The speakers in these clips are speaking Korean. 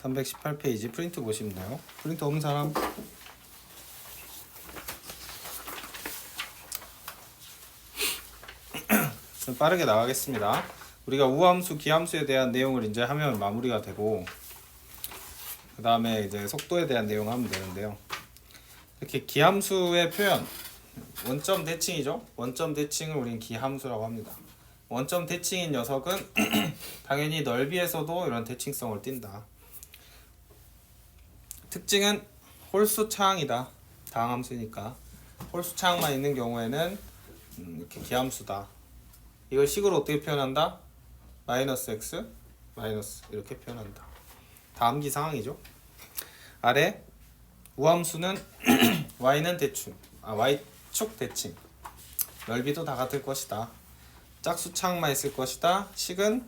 318페이지 프린트 보시면 돼요. 프린트 없는 사람? 빠르게 나가겠습니다. 우리가 우함수, 기함수에 대한 내용을 이제 하면 마무리가 되고, 그 다음에 이제 속도에 대한 내용 하면 되는데요. 이렇게 기함수의 표현, 원점 대칭이죠. 원점 대칭을 우린 기함수라고 합니다. 원점 대칭인 녀석은 당연히 넓이에서도 이런 대칭성을 띈다. 특징은 홀수 차항이다. 다항함수니까 홀수 차항만 있는 경우에는 이렇게 기함수다. 이걸 식으로 어떻게 표현한다? 마이너스 x 마이너스 이렇게 표현한다. 다함기 상황이죠. 아래 우함수는 y는 대충 y축 대칭, 넓이도 다 같을 것이다. 짝수 차항만 있을 것이다. 식은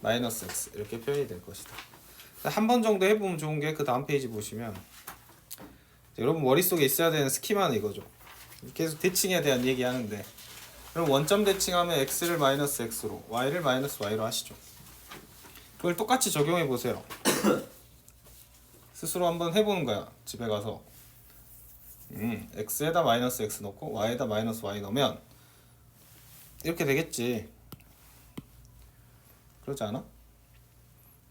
마이너스 x 이렇게 표현이 될 것이다. 한 번 정도 해보면 좋은 게 그 다음 페이지 보시면, 여러분 머릿속에 있어야 되는 스키마는 이거죠. 계속 대칭에 대한 얘기 하는데, 그럼 원점 대칭하면 x를 마이너스 x로, y를 마이너스 y로 하시죠. 그걸 똑같이 적용해 보세요. 스스로 한번 해보는 거야. 집에 가서 x에다 마이너스 x 넣고 y에다 마이너스 y 넣으면 이렇게 되겠지. 그러지 않아?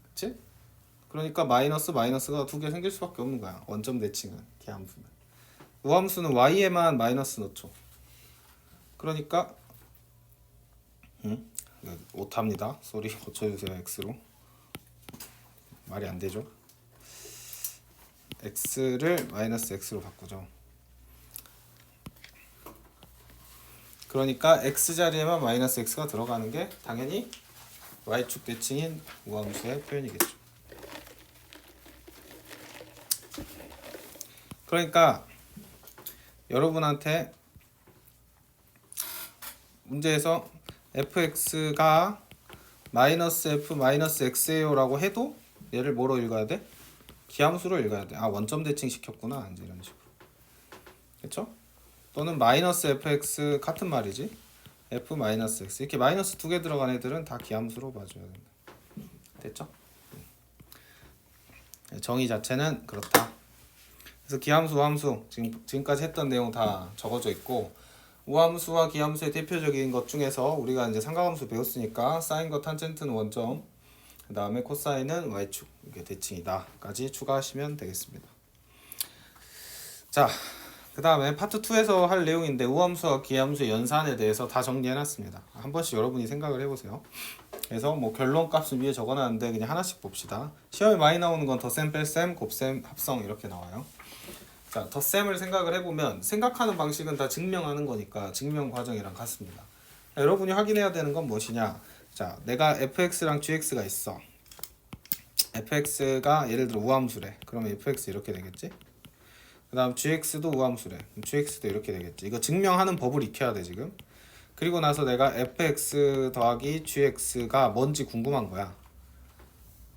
그치? 그러니까 마이너스가 두 개 생길 수밖에 없는 거야. 원점 대칭은, 기함수는. 우함수는 y에만 마이너스 넣죠. 그러니까 오타입니다. 소리 고쳐주세요. x로. 말이 안 되죠. x를 마이너스 x로 바꾸죠. 그러니까 x 자리에만 마이너스 x가 들어가는 게 당연히 y축 대칭인 우함수의 표현이겠죠. 그러니까 여러분한테 문제에서 fx가 마이너스 f 마이너스 x예요 라고 해도 얘를 뭐로 읽어야 돼? 기함수로 읽어야 돼. 아, 원점 대칭 시켰구나. 이제 이런 식으로. 그렇죠? 또는 마이너스 fx 같은 말이지. f 마이너스 x 이렇게 마이너스 두 개 들어간 애들은 다 기함수로 봐줘야 된다. 됐죠? 정의 자체는 그렇다. 그래서 기함수, 우함수 지금까지 했던 내용 다 적어져 있고, 우함수와 기함수의 대표적인 것 중에서 우리가 이제 삼각함수 배웠으니까 사인과 탄젠트는 원점, 그 다음에 코사인은 y축, 이게 대칭이다까지 추가하시면 되겠습니다. 자, 그 다음에 파트 2에서 할 내용인데, 우함수와 기함수의 연산에 대해서 다 정리해놨습니다. 한 번씩 여러분이 생각을 해보세요. 그래서 뭐 결론 값은 위에 적어놨는데 그냥 하나씩 봅시다. 시험에 많이 나오는 건 덧셈, 뺄셈, 곱셈, 합성 이렇게 나와요. 자, 덧셈을 생각을 해보면 생각하는 방식은 다 증명하는 거니까 증명 과정이랑 같습니다. 여러분이 확인해야 되는 건 무엇이냐? 자, 내가 fx랑 gx가 있어. fx가 예를 들어 우함수래. 그러면 fx 이렇게 되겠지? 그 다음 gx도 우함수래. gx도 이렇게 되겠지. 이거 증명하는 법을 익혀야 돼 지금. 그리고 나서 내가 fx 더하기 gx가 뭔지 궁금한 거야.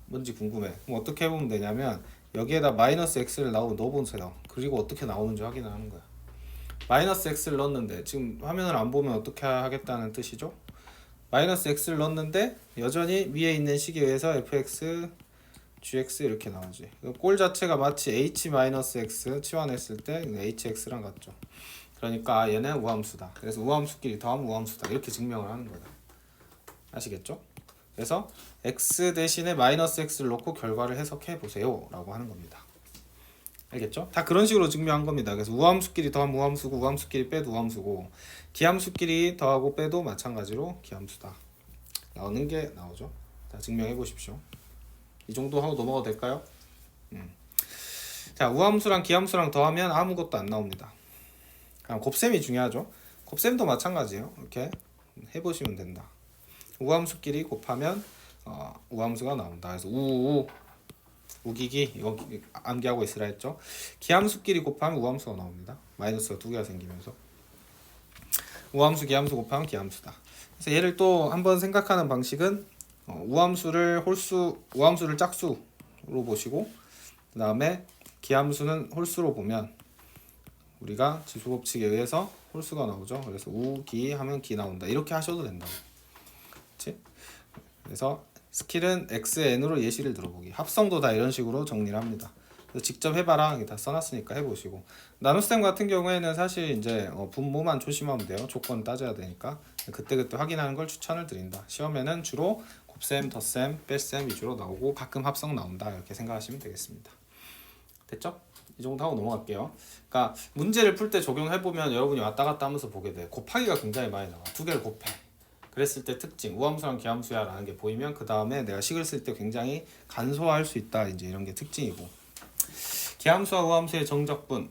뭔지 궁금해. 그럼 어떻게 해보면 되냐면, 여기에다 마이너스 x를 넣어보세요. 그리고 어떻게 나오는지 확인을 하는 거야. 마이너스 x를 넣었는데, 지금 화면을 안 보면 어떻게 하겠다는 뜻이죠? 마이너스 x를 넣었는데 여전히 위에 있는 식에 의해서 fx, gx 이렇게 나오지. 꼴 자체가 마치 h-x 치환했을 때 hx랑 같죠. 그러니까 얘는 우함수다. 그래서 우함수끼리 더하면 우함수다. 이렇게 증명을 하는 거다. 아시겠죠? 그래서 x 대신에 마이너스 x를 넣고 결과를 해석해 보세요 라고 하는 겁니다. 알겠죠? 다 그런 식으로 증명한 겁니다. 그래서 우함수끼리 더하면 우함수고, 우함수끼리 빼도 우함수고, 기함수끼리 더하고 빼도 마찬가지로 기함수다 나오는 게 나오죠. 다 증명해 보십시오. 이 정도 하고 넘어가도 될까요? 자, 우함수랑 기함수랑 더하면 아무것도 안 나옵니다. 곱셈이 중요하죠. 곱셈도 마찬가지예요. 이렇게 해보시면 된다. 우함수끼리 곱하면 우함수가 나온다. 그래서 우기기 이거 암기하고 있으라 했죠. 기함수끼리 곱하면 우함수가 나옵니다. 마이너스가 두 개가 생기면서 우함수 기함수 곱하면 기함수다. 그래서 얘를 또 한번 생각하는 방식은 우함수를 짝수로 보시고, 그 다음에 기함수는 홀수로 보면 우리가 지수법칙에 의해서 홀수가 나오죠. 그래서 우기 하면 기 나온다. 이렇게 하셔도 된다. 그렇지? 그래서 스킬은 xn으로 예시를 들어보기. 합성도 다 이런 식으로 정리를 합니다. 그래서 직접 해봐라. 이게 다 써놨으니까 해보시고. 나눗셈 같은 경우에는 사실 이제 분모만 조심하면 돼요. 조건 따져야 되니까. 그때그때 확인하는 걸 추천을 드린다. 시험에는 주로 곱셈, 덧셈, 뺄셈 위주로 나오고 가끔 합성 나온다. 이렇게 생각하시면 되겠습니다. 됐죠? 이 정도 하고 넘어갈게요. 그러니까 문제를 풀 때 적용해보면 여러분이 왔다 갔다 하면서 보게 돼. 곱하기가 굉장히 많이 나와. 두 개를 곱해. 그랬을 때 특징, 우함수랑 기함수야 라는 게 보이면 그 다음에 내가 식을 쓸 때 굉장히 간소화할 수 있다. 이제 이런 게 특징이고. 기함수와 우함수의 정적분.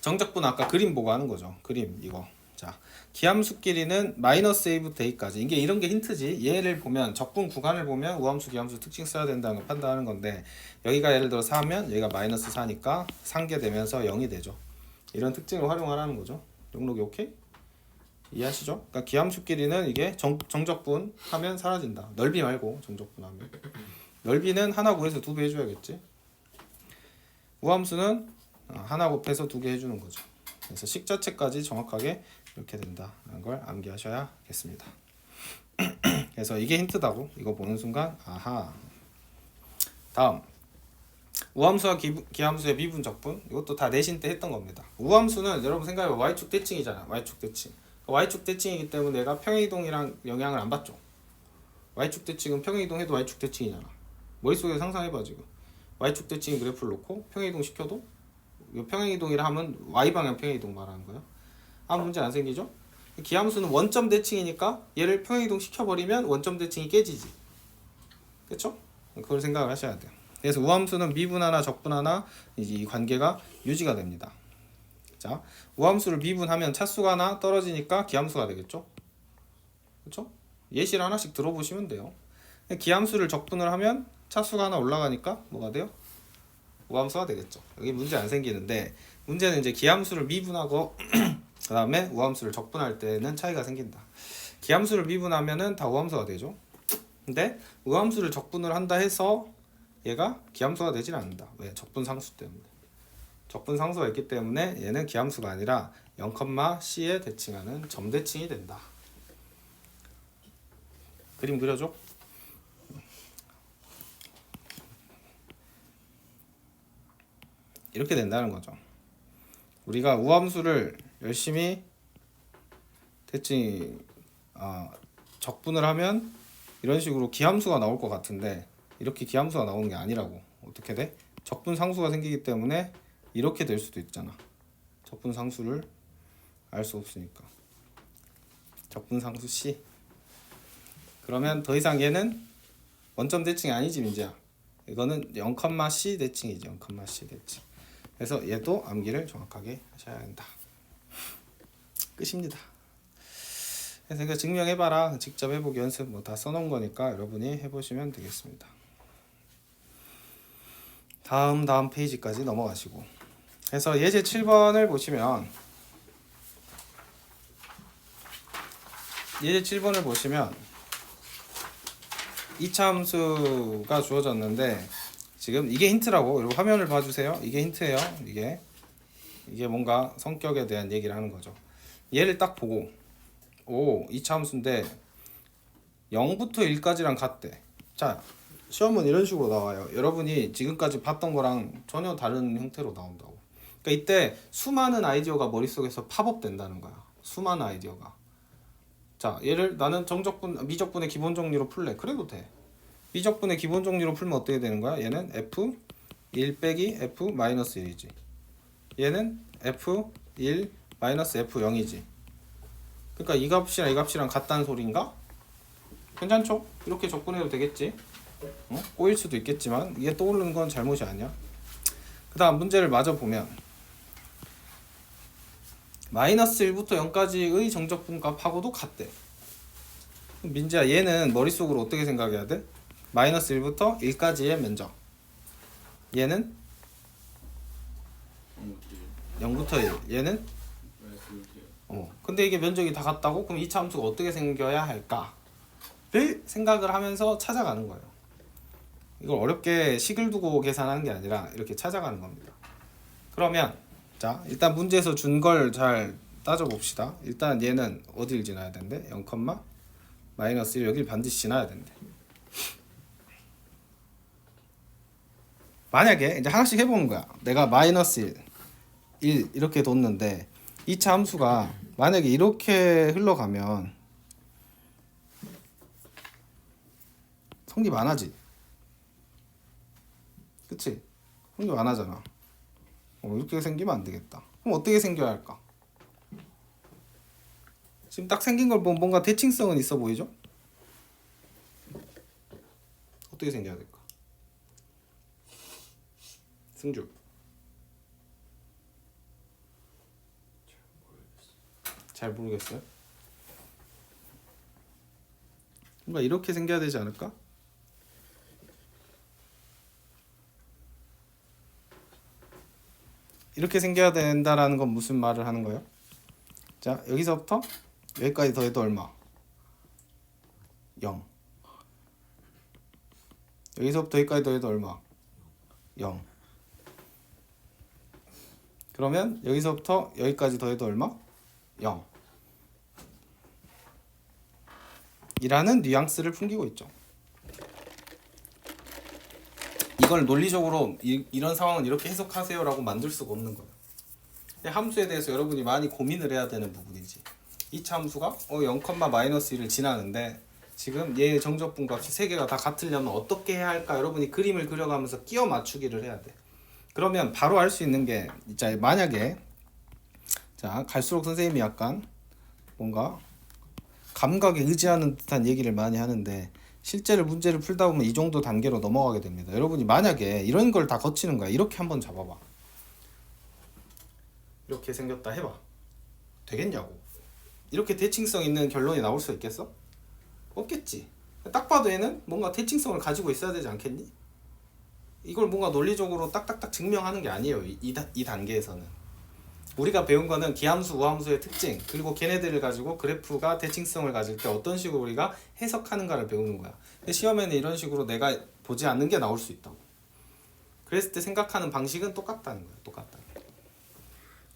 정적분 아까 그림 보고 하는 거죠. 그림 이거. 자, 기함수끼리는 마이너스 a부터 a까지. 이게 이런 게 힌트지. 얘를 보면 적분 구간을 보면 우함수 기함수 특징 써야 된다는 걸 판단하는 건데 여기가 예를 들어 4면 여기가 마이너스 4니까 상계되면서 0이 되죠. 이런 특징을 활용하라는 거죠. 용록이 오케이? 이해하시죠? 그러니까 기함수끼리는 이게 정적분 하면 사라진다. 넓이 말고 정적분 하면. 넓이는 하나 구해서 2배 해줘야겠지. 우함수는 하나 곱해서 2개 해주는 거죠. 그래서 식자체까지 정확하게 이렇게 된다는 걸 암기하셔야겠습니다. 그래서 이게 힌트다고 이거 보는 순간 아하. 다음 우함수와 기함수의 미분적분. 이것도 다 내신 때 했던 겁니다. 우함수는 여러분 생각해봐. y축 대칭이잖아. y축 대칭. y축 대칭이기 때문에 내가 평행이동이랑 영향을 안 받죠. y축 대칭은 평행이동 해도 y축 대칭이잖아. 머릿속에 상상해봐 지금. y축 대칭 그래프를 놓고 평행이동 시켜도 평행이동이라 하면 y방향 평행이동 말하는 거예요. 아무 문제 안 생기죠? 기함수는 원점 대칭이니까 얘를 평행이동 시켜버리면 원점 대칭이 깨지지. 그쵸? 그걸 생각을 하셔야 돼요. 그래서 우함수는 미분하나 적분하나 이 관계가 유지가 됩니다. 자, 우함수를 미분하면 차수가 하나 떨어지니까 기함수가 되겠죠? 그쵸? 예시를 하나씩 들어보시면 돼요. 기함수를 적분을 하면 차수가 하나 올라가니까 뭐가 돼요? 우함수가 되겠죠. 여기 문제 안 생기는데 문제는 이제 기함수를 미분하고 그 다음에 우함수를 적분할 때는 차이가 생긴다. 기함수를 미분하면은 다 우함수가 되죠. 근데 우함수를 적분을 한다 해서 얘가 기함수가 되질 않는다. 왜? 적분상수 때문에. 적분상수가 있기 때문에 얘는 기함수가 아니라 0,c에 대칭하는 점대칭이 된다. 그림 그려줘. 이렇게 된다는 거죠. 우리가 우함수를 열심히 대칭 적분을 하면 이런 식으로 기함수가 나올 것 같은데 이렇게 기함수가 나오는 게 아니라고. 어떻게 돼? 적분상수가 생기기 때문에 이렇게 될 수도 있잖아. 적분상수를 알 수 없으니까. 적분상수 C. 그러면 더 이상 얘는 원점 대칭이 아니지 민지야. 이거는 0,c 대칭이지. 0,c 대칭. 그래서 얘도 암기를 정확하게 하셔야 한다. 끝입니다. 그래서 이거 증명해봐라. 직접 해보기 연습 뭐 다 써놓은 거니까 여러분이 해보시면 되겠습니다. 다음 페이지까지 넘어가시고. 그래서 예제 7번을 보시면 예제 7번을 보시면 2차 함수가 주어졌는데 지금 이게 힌트라고. 여러분 화면을 봐주세요. 이게 힌트예요. 이게 뭔가 성격에 대한 얘기를 하는 거죠. 얘를 딱 보고 2차 함수인데 0부터 1까지랑 같대. 자, 시험은 이런 식으로 나와요. 여러분이 지금까지 봤던 거랑 전혀 다른 형태로 나온다고. 그러니까 이때 수많은 아이디어가 머릿속에서 팝업된다는 거야. 수많은 아이디어가. 자, 얘를 나는 정적분, 미적분의 기본 정리로 풀래. 그래도 돼. 미적분의 기본 정리로 풀면 어떻게 되는 거야? 얘는 F1 빼기 F-1이지. 얘는 F1 마이너스 F0이지. 그러니까 이 값이랑 이 값이랑 같다는 소린가? 괜찮죠? 이렇게 접근해도 되겠지? 꼬일 수도 있겠지만 이게 떠오르는 건 잘못이 아니야. 그 다음 문제를 마저 보면 마이너스 1부터 0까지의 정적분값하고도 같대. 민지야 얘는 머릿속으로 어떻게 생각해야 돼? 마이너스 1부터 1까지의 면적. 얘는 0부터 1. 얘는 근데 이게 면적이 다 같다고? 그럼 2차 함수가 어떻게 생겨야 할까를 생각을 하면서 찾아가는 거예요. 이걸 어렵게 식을 두고 계산하는 게 아니라 이렇게 찾아가는 겁니다. 그러면 자, 일단 문제에서 준 걸 잘 따져봅시다. 일단 얘는 어디를 지나야 된대? 0, 마이너스 1 여길 반드시 지나야 된대. 만약에 이제 하나씩 해보는 거야. 내가 마이너스 1 이렇게 뒀는데 2차 함수가 만약에 이렇게 흘러가면 성립 안 하지. 그치? 성립 안 하잖아. 이렇게 생기면 안 되겠다. 그럼 어떻게 생겨야 할까? 지금 딱 생긴 걸 보면 뭔가 대칭성은 있어 보이죠? 어떻게 생겨야 될까? 승주. 잘 모르겠어요. 뭔가 이렇게 생겨야 되지 않을까? 이렇게 생겨야 된다라는 건 무슨 말을 하는 거예요? 자, 여기서부터 여기까지 더해도 얼마? 0. 여기서부터 여기까지 더해도 얼마? 0. 그러면 여기서부터 여기까지 더해도 얼마? 0. 이라는 뉘앙스를 풍기고 있죠. 이걸 논리적으로 이런 상황은 이렇게 해석하세요라고 만들 수가 없는 거예요. 함수에 대해서 여러분이 많이 고민을 해야 되는 부분이지. 2차 함수가 0,-1을 지나는데 지금 얘의 정적분 값이 세 개가 다 같으려면 어떻게 해야 할까? 여러분이 그림을 그려가면서 끼워 맞추기를 해야 돼. 그러면 바로 알 수 있는 게 자, 만약에 자, 갈수록 선생님이 약간 뭔가 감각에 의지하는 듯한 얘기를 많이 하는데 실제로 문제를 풀다 보면 이 정도 단계로 넘어가게 됩니다. 여러분이 만약에 이런 걸 다 거치는 거야. 이렇게 한번 잡아봐. 이렇게 생겼다 해봐. 되겠냐고. 이렇게 대칭성 있는 결론이 나올 수 있겠어? 없겠지. 딱 봐도 얘는 뭔가 대칭성을 가지고 있어야 되지 않겠니? 이걸 뭔가 논리적으로 딱딱딱 증명하는 게 아니에요. 이 단계에서는. 우리가 배운 거는 기함수, 우함수의 특징, 그리고 걔네들을 가지고 그래프가 대칭성을 가질 때 어떤 식으로 우리가 해석하는가를 배우는 거야. 근데 시험에는 이런 식으로 내가 보지 않는 게 나올 수 있다고. 그랬을 때 생각하는 방식은 똑같다는 거야. 똑같다.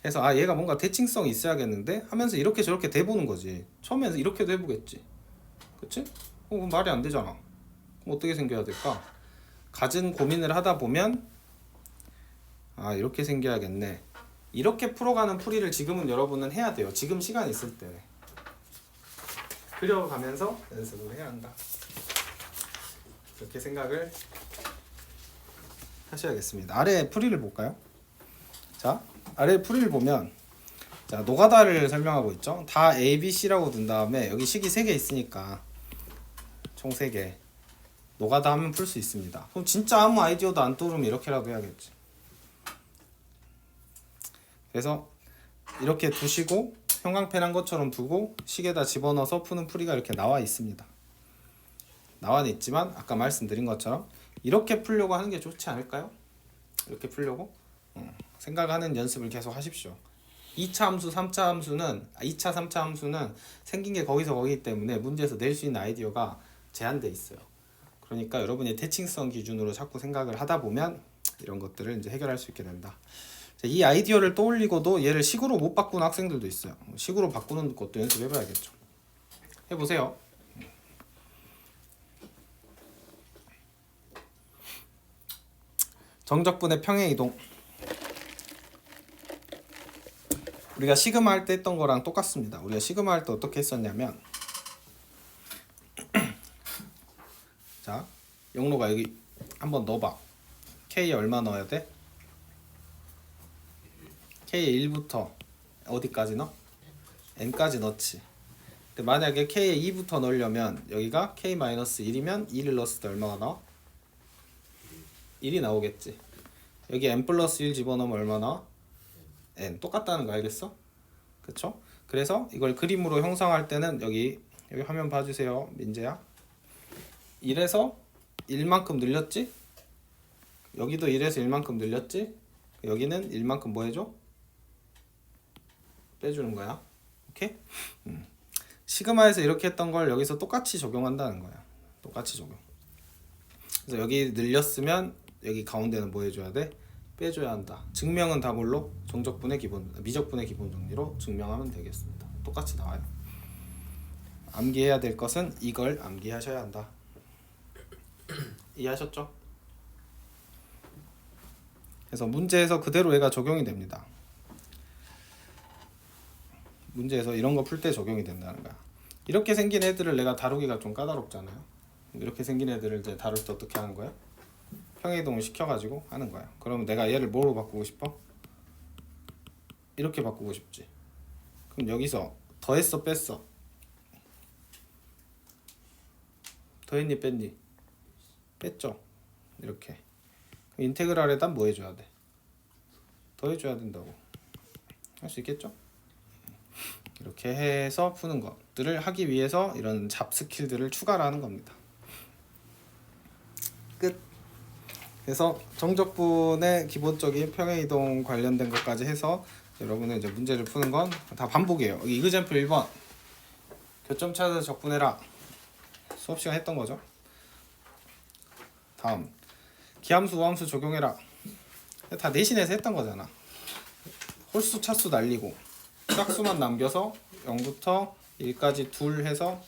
그래서 아, 얘가 뭔가 대칭성이 있어야겠는데 하면서 이렇게 저렇게 대보는 거지. 처음에는 이렇게도 해보겠지. 그치? 말이 안 되잖아. 그럼 어떻게 생겨야 될까? 갖은 고민을 하다 보면 아, 이렇게 생겨야겠네. 이렇게 풀어가는 풀이를 지금은 여러분은 해야 돼요. 지금 시간 있을 때 그려가면서 연습을 해야 한다. 그렇게 생각을 하셔야겠습니다. 아래 풀이를 볼까요? 자, 아래 풀이를 보면 자, 노가다를 설명하고 있죠. 다 A, B, C라고 둔 다음에 여기 식이 3개 있으니까 총 3개 노가다 하면 풀 수 있습니다. 그럼 진짜 아무 아이디어도 안 떠오르면 이렇게라도 해야겠지. 그래서 이렇게 두시고 형광펜 것처럼 두고 식에다 집어넣어서 푸는 풀이가 이렇게 나와 있습니다. 나와 있지만 아까 말씀드린 것처럼 이렇게 풀려고 하는 게 좋지 않을까요? 이렇게 풀려고 생각하는 연습을 계속 하십시오. 2차 함수, 3차 함수는 2차, 3차 함수는 생긴 게 거기서 거기기 때문에 문제에서 낼 수 있는 아이디어가 제한돼 있어요. 그러니까 여러분이 대칭성 기준으로 자꾸 생각을 하다 보면 이런 것들을 이제 해결할 수 있게 된다. 이 아이디어를 떠올리고도 얘를 식으로 못 바꾸는 학생들도 있어요. 식으로 바꾸는 것도 연습해봐야겠죠. 해보세요. 정적분의 평행 이동. 우리가 시그마 할 때 했던 거랑 똑같습니다. 우리가 시그마 할 때 어떻게 했었냐면 자, 영로가 여기 한번 넣어봐. K에 얼마 넣어야 돼? K에 1부터 어디까지 넣어? N까지 넣지. 근데 만약에 K에 2부터 넣으려면 여기가 K-1이면 2를 넣었을 때 얼마가 나와? 1이 나오겠지. 여기 N 플러스 1 집어넣으면 얼마 나와? N. 똑같다는 거 알겠어? 그쵸? 그래서 이걸 그림으로 형상할 때는 여기 화면 봐주세요. 민재야. 1에서 1만큼 늘렸지? 여기도 1에서 1만큼 늘렸지? 여기는 1만큼 뭐 해줘? 빼주는 거야. 오케이? 시그마에서 이렇게 했던 걸 여기서 똑같이 적용한다는 거야. 똑같이 적용. 그래서 여기 늘렸으면 여기 가운데는 뭐 해줘야 돼? 빼줘야 한다. 증명은 다 뭘로? 정적분의 기본, 미적분의 기본 정리로 증명하면 되겠습니다. 똑같이 나와요. 암기해야 될 것은 이걸 암기하셔야 한다. 이해하셨죠? 그래서 문제에서 그대로 얘가 적용이 됩니다. 문제에서 이런 거 풀 때 적용이 된다는 거야. 이렇게 생긴 애들을 내가 다루기가 좀 까다롭잖아요. 이렇게 생긴 애들을 이제 다룰 때 어떻게 하는 거야? 평행이동을 시켜가지고 하는 거야. 그럼 내가 얘를 뭐로 바꾸고 싶어? 이렇게 바꾸고 싶지. 그럼 여기서 더했어 뺐어? 더했니 뺐니? 뺐죠. 이렇게. 그럼 인테그랄에다 뭐 해줘야 돼? 더해줘야 된다고. 할 수 있겠죠? 이렇게 해서 푸는 것들을 하기 위해서 이런 잡 스킬들을 추가를 하는 겁니다. 끝. 그래서 정적분의 기본적인 평행이동 관련된 것까지 해서 여러분은 이제 문제를 푸는 건 다 반복이에요. 여기 이그젬플 1번 교점 찾아서 적분해라. 수업 시간 했던 거죠. 다음 기함수 우함수 적용해라. 다 내신에서 했던 거잖아. 홀수 차수 날리고 짝수만 남겨서 0부터 1까지 둘 해서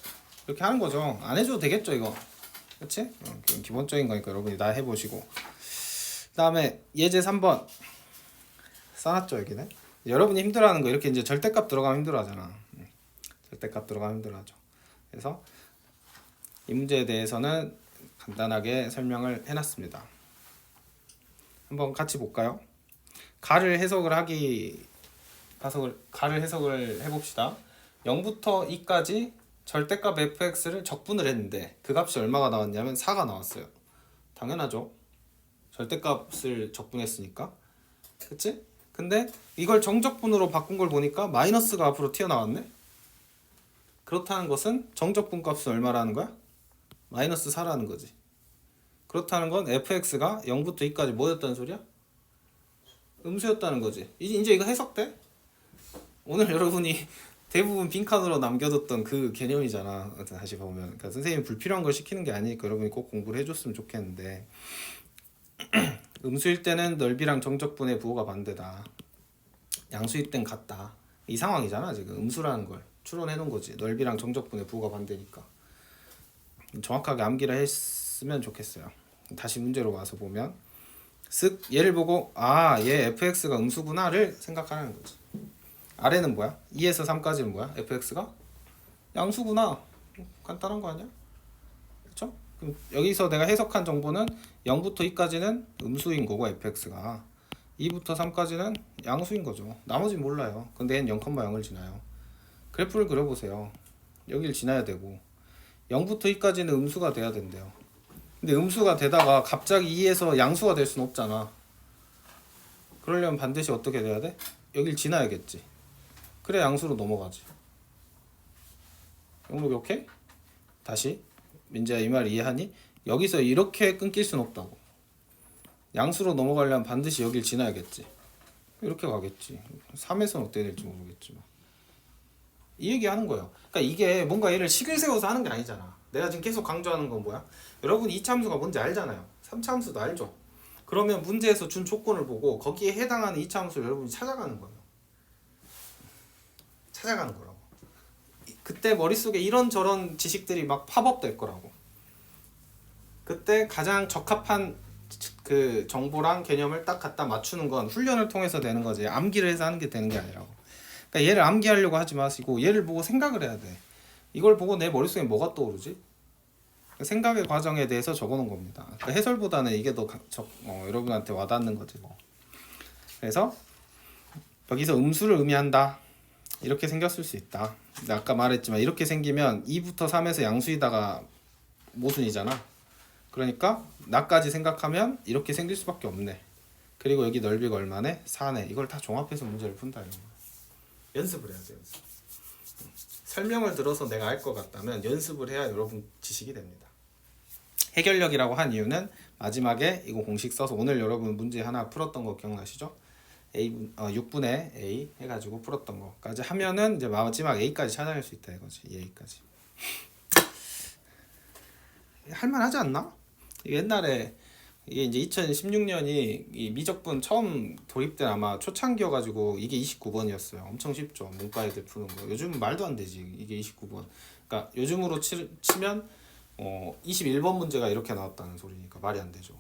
이렇게 하는 거죠. 안 해줘도 되겠죠 이거. 그치? 기본적인 거니까 여러분이 다 해보시고. 그 다음에 예제 3번 써놨죠 여기는. 여러분이 힘들어하는 거 이렇게 이제 절대값 들어가면 힘들어하잖아. 절대값 들어가면 힘들어하죠. 그래서 이 문제에 대해서는 간단하게 설명을 해놨습니다. 한번 같이 볼까요? 가를 해석을 해봅시다. 0부터 2까지 절대값 fx를 적분을 했는데 그 값이 얼마가 나왔냐면 4가 나왔어요. 당연하죠. 절대값을 적분했으니까. 그치? 근데 이걸 정적분으로 바꾼 걸 보니까 마이너스가 앞으로 튀어나왔네? 그렇다는 것은 정적분 값은 얼마라는 거야? 마이너스 4라는 거지. 그렇다는 건 fx가 0부터 2까지 뭐였다는 소리야? 음수였다는 거지. 이제 이거 해석돼? 오늘 여러분이 대부분 빈칸으로 남겨뒀던 그 개념이잖아. 다시 보면. 그러니까 선생님이 불필요한 걸 시키는 게 아니니까 여러분이 꼭 공부를 해줬으면 좋겠는데 음수일 때는 넓이랑 정적분의 부호가 반대다. 양수일 땐 같다. 이 상황이잖아 지금. 음수라는 걸 추론해 놓은 거지. 넓이랑 정적분의 부호가 반대니까. 정확하게 암기를 했으면 좋겠어요. 다시 문제로 와서 보면 쓱 얘를 보고 아 얘 fx가 음수구나를 생각하라는 거지. 아래는 뭐야? 2에서 3까지는 뭐야? fx가 양수구나. 간단한 거 아니야? 그쵸? 그럼 여기서 내가 해석한 정보는 0부터 2까지는 음수인 거고 fx가 2부터 3까지는 양수인 거죠. 나머지는 몰라요. 근데 얘는 0,0을 지나요. 그래프를 그려보세요. 여기를 지나야 되고 0부터 2까지는 음수가 돼야 된대요. 근데 음수가 되다가 갑자기 2에서 양수가 될 수는 없잖아. 그러려면 반드시 어떻게 돼야 돼? 여길 지나야겠지. 그래 양수로 넘어가지. 영록 오케이? 다시 민재야 이 말 이해하니? 여기서 이렇게 끊길 순 없다고. 양수로 넘어가려면 반드시 여길 지나야겠지. 이렇게 가겠지. 3에서는 어떻게 될지 모르겠지만 이 얘기 하는 거예요. 그러니까 이게 뭔가 얘를 식을 세워서 하는 게 아니잖아. 내가 지금 계속 강조하는 건 뭐야? 여러분 2차함수가 뭔지 알잖아요. 3차함수도 알죠. 그러면 문제에서 준 조건을 보고 거기에 해당하는 2차함수를 여러분이 찾아가는 거예요. 찾아가는 거라고. 그때 머릿속에 이런저런 지식들이 막 팝업 될 거라고. 그때 가장 적합한 그 정보랑 개념을 딱 갖다 맞추는 건 훈련을 통해서 되는 거지. 암기를 해서 하는 게 되는 게 아니라고. 그러니까 얘를 암기하려고 하지 마시고 얘를 보고 생각을 해야 돼. 이걸 보고 내 머릿속에 뭐가 떠오르지? 생각의 과정에 대해서 적어놓은 겁니다. 그러니까 해설보다는 이게 더 여러분한테 와닿는 거지 뭐. 그래서 여기서 음수를 의미한다. 이렇게 생겼을 수 있다. 근데 아까 말했지만 이렇게 생기면 2부터 3에서 양수이다가 모순이잖아. 그러니까 나까지 생각하면 이렇게 생길 수밖에 없네. 그리고 여기 넓이가 얼마네? 4네. 이걸 다 종합해서 문제를 푼다 이런 거야. 연습을 해야 돼. 연습. 설명을 들어서 내가 알 것 같다면 연습을 해야 여러분 지식이 됩니다. 해결력이라고 한 이유는 마지막에 이거 공식 써서 오늘 여러분 문제 하나 풀었던 거 기억나시죠? 6분의 A 해가지고 풀었던 거까지 하면은 이제 마지막 A까지 찾아낼 수 있다 이거지. A까지. 할만하지 않나? 옛날에 이게 이제 2016년이 이 미적분 처음 도입된 아마 초창기여가지고 이게 29번이었어요. 엄청 쉽죠. 문과 애들 푸는 거. 요즘은 말도 안 되지. 이게 29번. 그러니까 요즘으로 치면 21번 문제가 이렇게 나왔다는 소리니까 말이 안 되죠.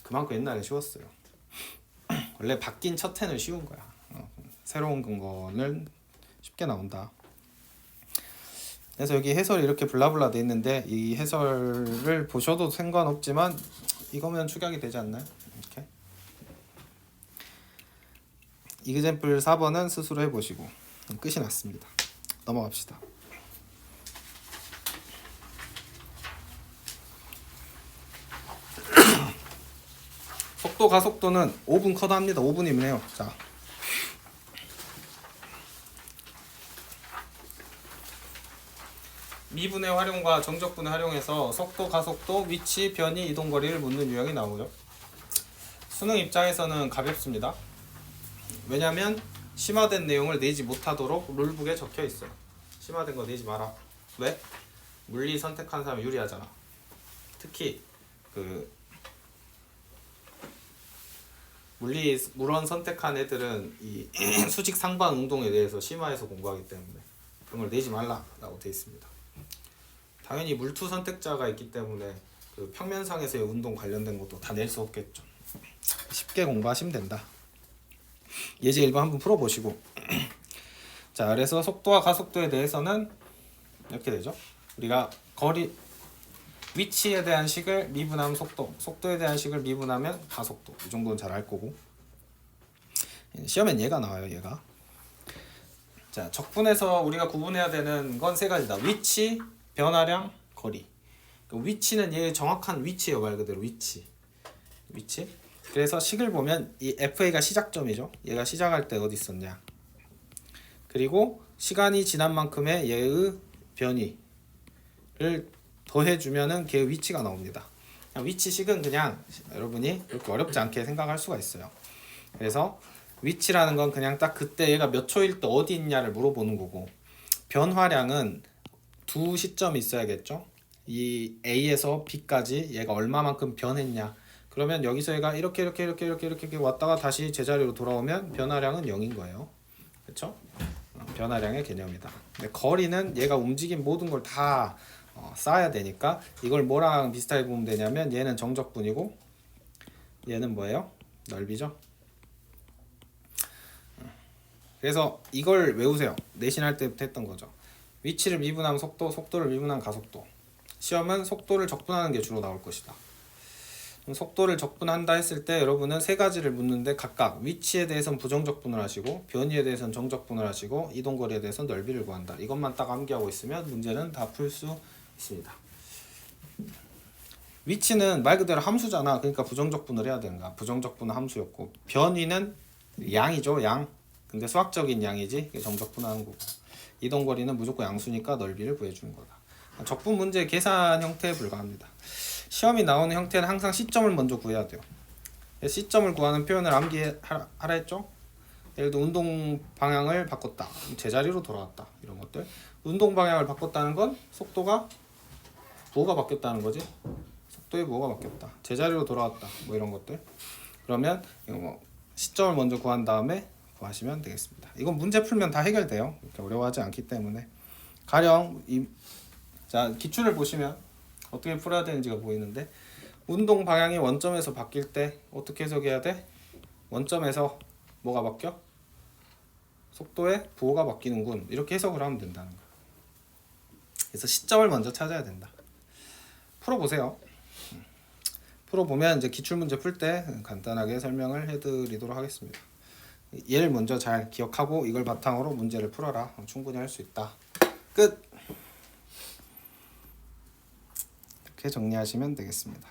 그만큼 옛날에 쉬웠어요. 원래 바뀐 첫 해는 쉬운 거야. 새로운 근거는 쉽게 나온다. 그래서 여기 해설이 이렇게 블라블라 돼 있는데 이 해설을 보셔도 상관없지만 이거면 축약이 되지 않나요? 이렇게. 이그젬플 4번은 스스로 해보시고 끝이 났습니다. 넘어갑시다. 속도 가속도는 5분 커다합니다. 5분이면 해요. 자, 미분의 활용과 정적분의 활용해서 속도, 가속도, 위치, 변이, 이동거리를 묻는 유형이 나오죠. 수능 입장에서는 가볍습니다. 왜냐면 심화된 내용을 내지 못하도록 룰북에 적혀 있어요. 심화된 거 내지 마라. 왜? 물리 선택하는 사람이 유리하잖아. 특히 그 물원 선택한 애들은 이 수직 상반 운동에 대해서 심화해서 공부하기 때문에 그런 걸 내지 말라라고 되어 있습니다. 당연히 물투 선택자가 있기 때문에 그 평면상에서의 운동 관련된 것도 다 낼 수 없겠죠. 쉽게 공부하시면 된다. 예제 1번 한번 풀어보시고 자, 그래서 속도와 가속도에 대해서는 이렇게 되죠. 우리가 위치에 대한 식을 미분하면 속도, 속도에 대한 식을 미분하면 가속도. 이 정도는 잘 알 거고 시험엔 얘가 나와요. 얘가. 자, 적분에서 우리가 구분해야 되는 건 세 가지다. 위치, 변화량, 거리. 위치는 얘의 정확한 위치예요. 말 그대로 위치. 그래서 식을 보면 이 FA가 시작점이죠. 얘가 시작할 때 어디 있었냐. 그리고 시간이 지난 만큼의 얘의 변이를 더해주면은 걔의 위치가 나옵니다. 위치식은 그냥 여러분이 그렇게 어렵지 않게 생각할 수가 있어요. 그래서 위치라는 건 그냥 딱 그때 얘가 몇 초일 때 어디 있냐를 물어보는 거고, 변화량은 두 시점이 있어야겠죠. 이 A에서 B까지 얘가 얼마만큼 변했냐. 그러면 여기서 얘가 이렇게 왔다가 다시 제자리로 돌아오면 변화량은 0인 거예요. 그렇죠? 변화량의 개념이다. 근데 거리는 얘가 움직인 모든 걸 다 쌓아야 되니까 이걸 뭐랑 비슷하게 보면 되냐면 얘는 정적분이고 얘는 뭐예요? 넓이죠. 그래서 이걸 외우세요. 내신할 때부터 했던 거죠. 위치를 미분하면 속도, 속도를 미분하면 가속도. 시험은 속도를 적분하는 게 주로 나올 것이다. 속도를 적분한다 했을 때 여러분은 세 가지를 묻는데 각각 위치에 대해서는 부정적분을 하시고 변이에 대해서는 정적분을 하시고 이동거리에 대해서는 넓이를 구한다. 이것만 딱 암기하고 있으면 문제는 다 풀 수 있습니다. 위치는 말 그대로 함수잖아. 그러니까 부정적분을 해야 되는 거야. 부정적분은 함수였고 변이는 양이죠. 양. 근데 수학적인 양이지. 정적분하는 거고. 이동거리는 무조건 양수니까 넓이를 구해주는 거다. 적분 문제 계산 형태에 불과합니다. 시험이 나오는 형태는 항상 시점을 먼저 구해야 돼요. 시점을 구하는 표현을 암기하라 했죠? 예를 들어 운동 방향을 바꿨다. 제자리로 돌아왔다. 이런 것들. 운동 방향을 바꿨다는 건 속도가 뭐가 바뀌었다는 거지? 속도의 뭐가 바뀌었다. 제자리로 돌아왔다. 뭐 이런 것들. 그러면 이거 뭐 시점을 먼저 구한 다음에 구하시면 되겠습니다. 이건 문제 풀면 다 해결돼요. 그렇게 어려워하지 않기 때문에. 가령 자, 기출을 보시면 어떻게 풀어야 되는지가 보이는데 운동 방향이 원점에서 바뀔 때 어떻게 해석해야 돼? 원점에서 뭐가 바뀌어? 속도의 부호가 바뀌는군. 이렇게 해석을 하면 된다는 거야. 그래서 시점을 먼저 찾아야 된다. 풀어보세요. 풀어보면 이제 기출문제 풀 때 간단하게 설명을 해드리도록 하겠습니다. 얘를 먼저 잘 기억하고 이걸 바탕으로 문제를 풀어라. 충분히 할 수 있다. 끝! 이렇게 정리하시면 되겠습니다.